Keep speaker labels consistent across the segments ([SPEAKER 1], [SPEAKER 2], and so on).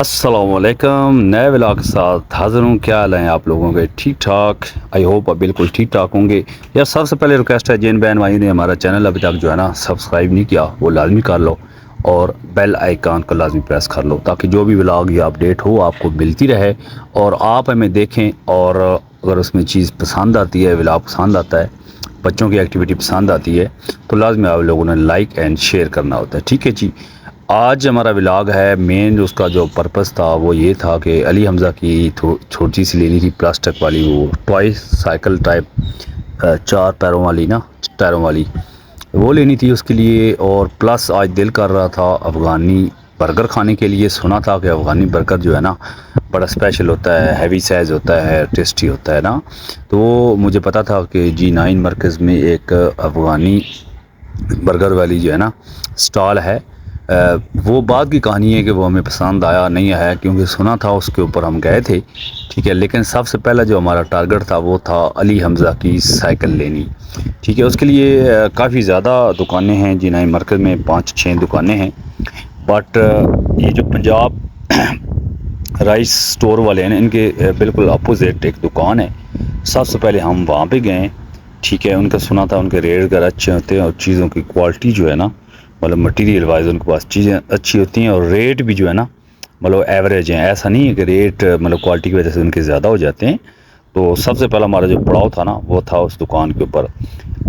[SPEAKER 1] अस्सलामुअलैकुम, नए व्लॉग के साथ हाज़िर हूँ। क्या हाल है आप लोगों के? ठीक ठाक, आई होप आप बिल्कुल ठीक ठाक होंगे। यार सबसे पहले रिक्वेस्ट है, जिन बहन भाई ने हमारा चैनल अभी तक जो है ना सब्सक्राइब नहीं किया वो लाजमी कर लो और बेल आइकन को लाजमी प्रेस कर लो ताकि जो भी व्लॉग या अपडेट हो आपको मिलती रहे और आप हमें देखें। और अगर उसमें चीज़ पसंद आती है, व्लॉग पसंद आता है, बच्चों की एक्टिविटी पसंद आती है तो लाजमी आप लोगों ने लाइक एंड शेयर करना होता है। ठीक है जी। आज हमारा व्लॉग है, मेन उसका जो पर्पस था वो ये था कि अली हमज़ा की छोटी सी लेनी थी प्लास्टिक वाली, वो टॉय साइकिल टाइप, चार पैरों वाली ना, टायरों वाली, वो लेनी थी उसके लिए। और प्लस आज दिल कर रहा था अफ़गानी बर्गर खाने के लिए। सुना था कि अफ़गानी बर्गर जो है ना बड़ा स्पेशल होता है, हैवी साइज़ होता है, टेस्टी होता है ना। तो मुझे पता था कि G9 मरकज़ में एक अफ़गानी बर्गर वाली जो है ना स्टॉल है। वो बात की कहानी है कि वो हमें पसंद आया नहीं आया, क्योंकि सुना था उसके ऊपर हम गए थे। ठीक है, लेकिन सबसे पहला जो हमारा टारगेट था वो था अली हमज़ा की साइकिल लेनी। ठीक है, उसके लिए काफ़ी ज़्यादा दुकानें हैं G9 मार्केट में, 5-6 दुकानें हैं। बट ये जो पंजाब राइस स्टोर वाले हैं इनके बिल्कुल अपोजिट एक दुकान है। सबसे पहले हम वहाँ पे गए। ठीक है, उनका सुना था उनके रेट वगैरह अच्छे होते हैं और चीज़ों की क्वालिटी जो है ना, मतलब मटेरियल वाइज उनके पास चीज़ें अच्छी होती हैं और रेट भी जो है ना मतलब एवरेज हैं। ऐसा नहीं है कि रेट मतलब क्वालिटी की वजह से उनके ज़्यादा हो जाते हैं। तो सबसे पहला हमारा जो पड़ाव था ना वो था उस दुकान के ऊपर।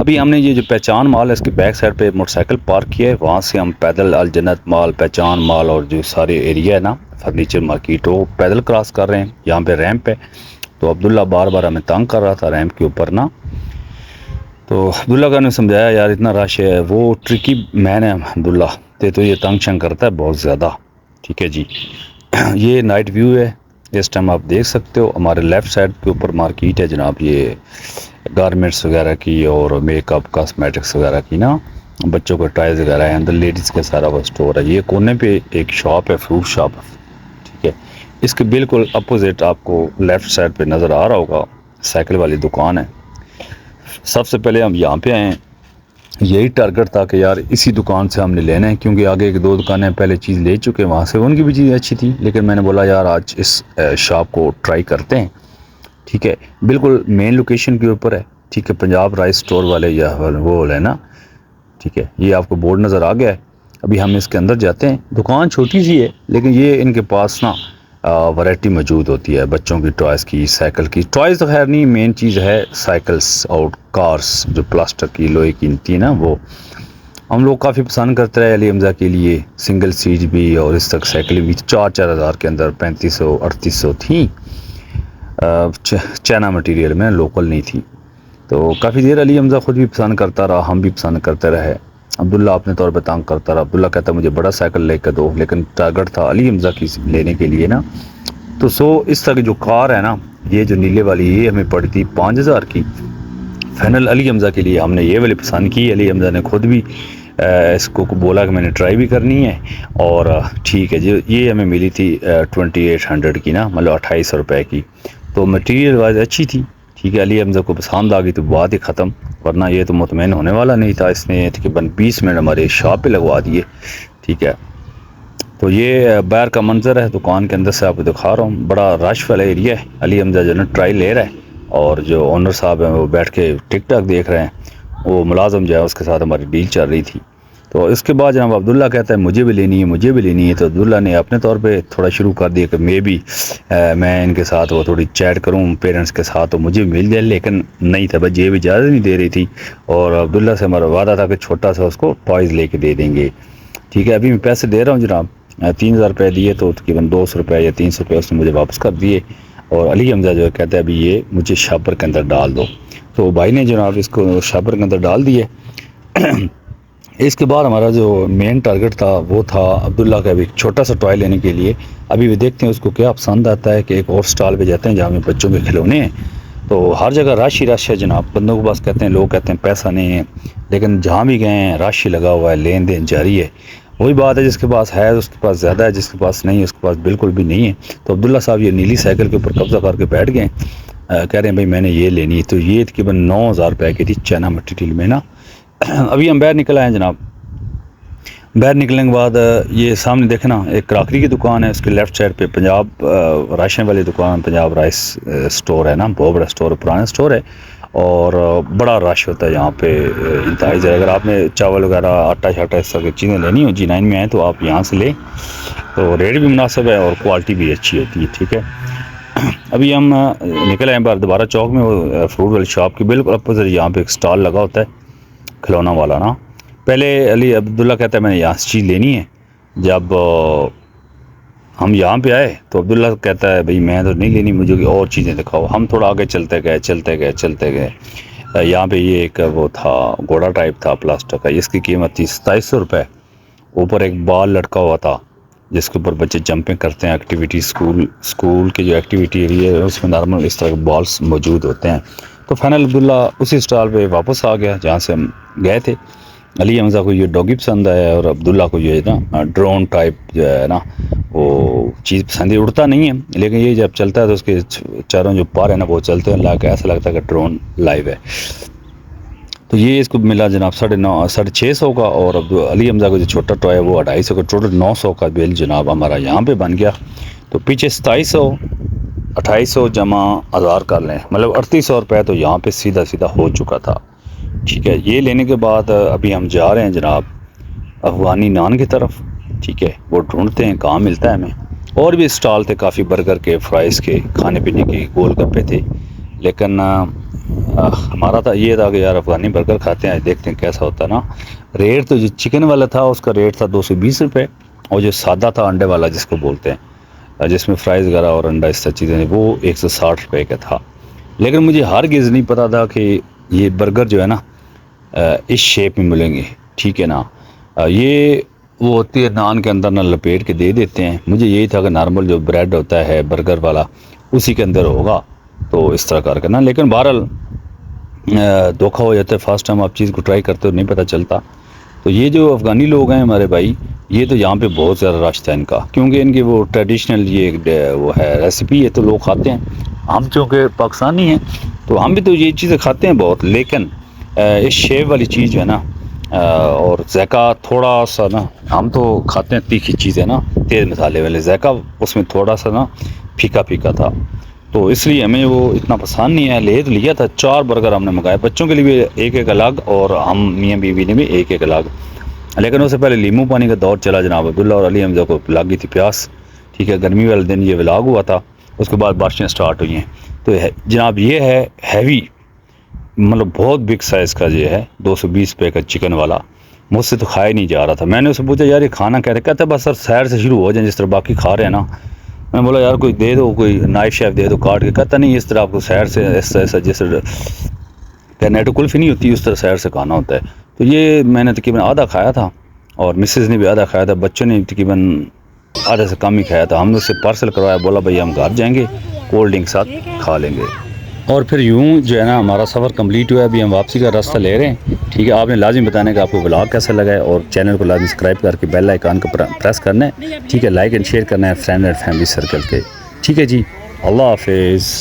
[SPEAKER 1] अभी हमने ये जो पहचान माल है इसके बैक साइड पे मोटरसाइकिल पार्क किया है, वहाँ से हम पैदल अल जन्नत माल, पहचान माल और जो सारे एरिया है ना फर्नीचर मार्केट, वो पैदल क्रॉस कर रहे हैं। यहाँ पे रैंप है, तो अब्दुल्ला बार बार हमें तंग कर रहा था रैंप के ऊपर ना। तो अब्दुल्ला का ने समझाया यार इतना रश है, वो ट्रिकी मैन है अब्दुल्ला, तो ये तंग शंग करता है बहुत ज़्यादा। ठीक है जी। ये नाइट व्यू है, इस टाइम आप देख सकते हो। हमारे लेफ़्ट साइड के ऊपर मार्केट है जनाब, ये गारमेंट्स वगैरह की और मेकअप कॉस्मेटिक्स वगैरह की ना, बच्चों के टॉयज़ वगैरह है, अंदर लेडीज़ का सारा वो स्टोर है। ये कोने पे एक शॉप है, फ्रूट शॉप। ठीक है, इसके बिल्कुल अपोजिट आपको लेफ़्ट साइड पे नज़र आ रहा होगा साइकिल वाली दुकान है। सबसे पहले हम यहाँ पे आए, यही टारगेट था कि यार इसी दुकान से हमने लेना है, क्योंकि आगे एक दो दुकानें पहले चीज़ ले चुके हैं, वहाँ से उनकी भी चीज़ अच्छी थी। लेकिन मैंने बोला यार आज इस शॉप को ट्राई करते हैं। ठीक है, बिल्कुल मेन लोकेशन के ऊपर है। ठीक है, पंजाब राइस स्टोर वाले या वो है ना। ठीक है, ये आपको बोर्ड नज़र आ गया है। अभी हम इसके अंदर जाते हैं। दुकान छोटी सी है लेकिन ये इनके पास ना वैरायटी मौजूद होती है बच्चों की टॉयज़ की, साइकिल की। टॉयज़ तो खैर नहीं, मेन चीज़ है साइकिल्स और कार्स जो प्लास्टिक की लोहे की होती है ना, वो हम लोग काफ़ी पसंद करते रहे अली हमज़ा के लिए। सिंगल सीट भी और इस तक साइकिल भी 4-4 हज़ार के अंदर 3500-3800 थी, चाइना मटेरियल में, लोकल नहीं थी। तो काफ़ी देर अली हमज़ा ख़ुद भी पसंद करता रहा, हम भी पसंद करते रहे। अब्दुल्ला अपने तौर पर तंग करता रहा। अब्दुल्ला कहता मुझे बड़ा साइकिल लेकर दो, लेकिन टारगेट था अली हमज़ा की लेने के लिए ना। तो इस तरह की जो कार है ना, ये जो नीले वाली, ये हमें पड़ी थी 5000 की। फाइनल अली हमज़ा के लिए हमने ये वाली पसंद की। अली हमज़ा ने खुद भी इसको बोला कि मैंने ट्राई भी करनी है। और ठीक है जी, ये हमें मिली थी 2800 की ना, मतलब 2800 रुपये की। तो मटेरियल वाइज अच्छी थी। ठीक है, अली हमज़ा को पसंद आ गई तो बात ही ख़त्म, वरना ये तो मुतमईन होने वाला नहीं था। इसने तकरीबन 20 मिनट हमारे शॉप पे लगवा दिए। ठीक है, तो ये बाहर का मंजर है, दुकान के अंदर से आपको दिखा रहा हूँ। बड़ा रश वाला एरिया है। अली हमज़ा जो है ट्राई ले रहा है और जो ओनर साहब हैं वो बैठ के टिकटॉक देख रहे हैं। वो मुलाजम जो है उसके साथ हमारी डील चल रही थी। तो इसके बाद जनाब अब्दुल्ला कहता है मुझे भी लेनी है, मुझे भी लेनी है। तो अब्दुल्ला ने अपने तौर पे थोड़ा शुरू कर दिया कि मैं इनके साथ वो थोड़ी चैट करूं पेरेंट्स के साथ तो मुझे मिल जाए। लेकिन नहीं था भाई, ये भी इजाज़त नहीं दे रही थी। और अब्दुल्ला से हमारा वादा था कि छोटा सा उसको टॉयज़ लेके दे देंगे। ठीक है, अभी मैं पैसे दे रहा हूँ जनाब, 3000 रुपये दिए तो तकरीबन 200 रुपये या 300 रुपये उसने मुझे वापस कर दिए। और अली हमज़ा जो है कहता है अभी ये मुझे शापर के अंदर डाल दो। तो भाई ने जनाब इसको शापर के अंदर डाल दिए। इसके बाद हमारा जो मेन टारगेट था वो था अब्दुल्ला का भी छोटा सा टॉय लेने के लिए। अभी भी देखते हैं उसको क्या पसंद आता है। कि एक और स्टॉल पे जाते हैं जहाँ में बच्चों के खिलौने हैं। तो हर जगह रश ही रश है जनाब, बंदों के पास कहते हैं, लोग कहते हैं पैसा नहीं है, लेकिन जहाँ भी गए हैं रश ही लगा हुआ है, लेन देन जारी है। वही बात है, जिसके पास है उसके पास ज़्यादा है, जिसके पास नहीं है उसके पास बिल्कुल भी नहीं है। तो अब्दुल्ला साहब ये नीली साइकिल के ऊपर कब्जा करके बैठ गए। कह रहे हैं भाई मैंने ये लेनी है। तो ये तकरीबन 9000 रुपये की थी चाइना मटेरियल में ना। अभी हम बाहर निकल आए जनाब। बाहर निकलने के बाद ये सामने देखना एक क्रॉकरी की दुकान है, उसके लेफ़्ट साइड पे पंजाब राशन वाली दुकान, पंजाब राइस स्टोर है ना, बहुत बड़ा स्टोर है, पुराना स्टोर है और बड़ा रश होता है यहाँ पे इंतहाई ज़्यादा। अगर आपने चावल वगैरह आटा शाटा इस तरह की चीज़ें लेनी हो G9 में आए तो आप यहाँ से लें, तो रेट भी मुनासिब है और क्वालिटी भी अच्छी होती है। ठीक है, अभी हम निकल आए बार दोबारा चौक में, वो फ्रूट वाली शॉप के बिल्कुल अपोजिट यहाँ पे एक स्टॉल लगा होता है खिलौना वाला ना। पहले अली अब्दुल्ला कहता है मैंने यहाँ से चीज़ लेनी है। जब हम यहाँ पे आए तो अब्दुल्ला कहता है भाई मैं तो नहीं लेनी, मुझे और चीज़ें दिखाओ। हम थोड़ा आगे चलते गए। यहाँ पे ये एक वो था घोड़ा टाइप था प्लास्टिक का, इसकी कीमत थी 2700 रुपये। ऊपर एक बॉल लटका हुआ था जिसके ऊपर बच्चे जंपिंग करते हैं, एक्टिविटी स्कूल की जो एक्टिविटी एरिया है उसमें नॉर्मल इस तरह के बॉल्स मौजूद होते हैं। तो फाइनल अब्दुल्ला उसी स्टॉल पे वापस आ गया जहाँ से हम गए थे। अली हमज़ा को ये डॉगी पसंद आया और अब्दुल्ला को ये ना ड्रोन टाइप जो है ना वो चीज़ पसंद है। उड़ता नहीं है लेकिन ये जब चलता है तो उसके चारों जो पर है ना वो चलते हैं, लाके ऐसा लगता है कि ड्रोन लाइव है। तो ये इसको मिला जनाब 650 का, और अली हमज़ा को जो छोटा टॉय है वो 250 का, टोटल 900 का बिल जनाब हमारा यहाँ पे बन गया। तो पीछे 2700 2800 जमा 1000 कर लें, मतलब 3800 रुपये तो यहाँ पे सीधा हो चुका था। ठीक है, ये लेने के बाद अभी हम जा रहे हैं जनाब अफ़गानी नान की तरफ। ठीक है, वो ढूंढते हैं कहाँ मिलता है हमें। और भी स्टॉल थे काफ़ी, बर्गर के, फ्राइज़ के, खाने पीने के, गोलगप्पे थे, लेकिन हमारा था ये था कि यार अफ़गानी बर्गर खाते हैं, देखते हैं कैसा होता है ना। रेट तो जो चिकन वाला था उसका रेट था 220 रुपये, और जो सादा था अंडे वाला जिसको बोलते हैं, जिसमें फ्राइज़ वगैरह और अंडा इस तरह चीज़ें, वो 160 रुपये का था। लेकिन मुझे हरगिज़ नहीं पता था कि ये बर्गर जो है ना इस शेप में मिलेंगे। ठीक है ना, ये वो होती है नान के अंदर ना लपेट के दे देते हैं। मुझे यही था कि नॉर्मल जो ब्रेड होता है बर्गर वाला उसी के अंदर होगा, तो इस तरह करके ना। लेकिन बहरहाल धोखा हो जाता है, फर्स्ट टाइम आप चीज़ को ट्राई करते हो नहीं पता चलता। तो ये जो अफ़गानी लोग हैं हमारे भाई, ये तो यहाँ पे बहुत ज़्यादा रश था इनका, क्योंकि इनकी वो ट्रेडिशनल ये वो है रेसिपी है, तो लोग खाते हैं। हम चूँकि पाकिस्तानी हैं तो हम भी तो ये चीज़ें खाते हैं बहुत, लेकिन इस शेव वाली चीज़ जो है ना और ज़ैका थोड़ा सा ना, हम तो खाते हैं तीखी चीज़ें ना, तेज़ मसाले वाले, ज़ैका उसमें थोड़ा सा ना फीका था, तो इसलिए हमें वो इतना पसंद नहीं है। ले तो लिया था, 4 बर्गर हमने मंगाए, बच्चों के लिए भी एक अलग और हम मियाँ बीवी ने भी एक अलग। लेकिन उससे पहले लीमू पानी का दौर चला जनाब अब्दुल्ला और अली हमज़ा को लग गई थी प्यास। ठीक है, गर्मी वाले दिन ये व्लॉग हुआ था, उसके बाद बारिशें स्टार्ट हुई हैं। तो जनाब ये है हैवी, मतलब बहुत बिग साइज़ का ये है 220 रुपये का चिकन वाला। मुझसे तो खाया नहीं जा रहा था। मैंने उससे पूछा यार ये खाना क्या है, कहता बस सर सैर से शुरू हो जाए जिस तरह बाकी खा रहे हैं ना। मैंने बोला यार कोई दे दो, कोई नाइफ शेफ दे दो काट के। कहता नहीं, इस तरह आपको सैर से ऐसा जैसे नेटो कुल्फ़ी नहीं होती उस तरह सैर से खाना होता है। तो ये मैंने तकरीबन आधा खाया था और मिसेज़ ने भी आधा खाया था, बच्चों ने तकरीबन आधे से कम ही खाया था। हमने उससे पार्सल करवाया, बोला भाई हम घर जाएंगे कोल्ड ड्रिंक साथ खा लेंगे। और फिर यूँ जो है ना हमारा सफ़र कंप्लीट हुआ है। अभी हम वापसी का रास्ता ले रहे हैं। ठीक है, आपने लाजिम बताने का आपको व्लॉग कैसा लगा है, और चैनल को लाजिम सब्सक्राइब करके बेल आइकन को प्रेस करना है। ठीक है, लाइक एंड शेयर करना है फ्रेंड एंड फैमिली सर्कल के। ठीक है जी, अल्लाह हाफिज़।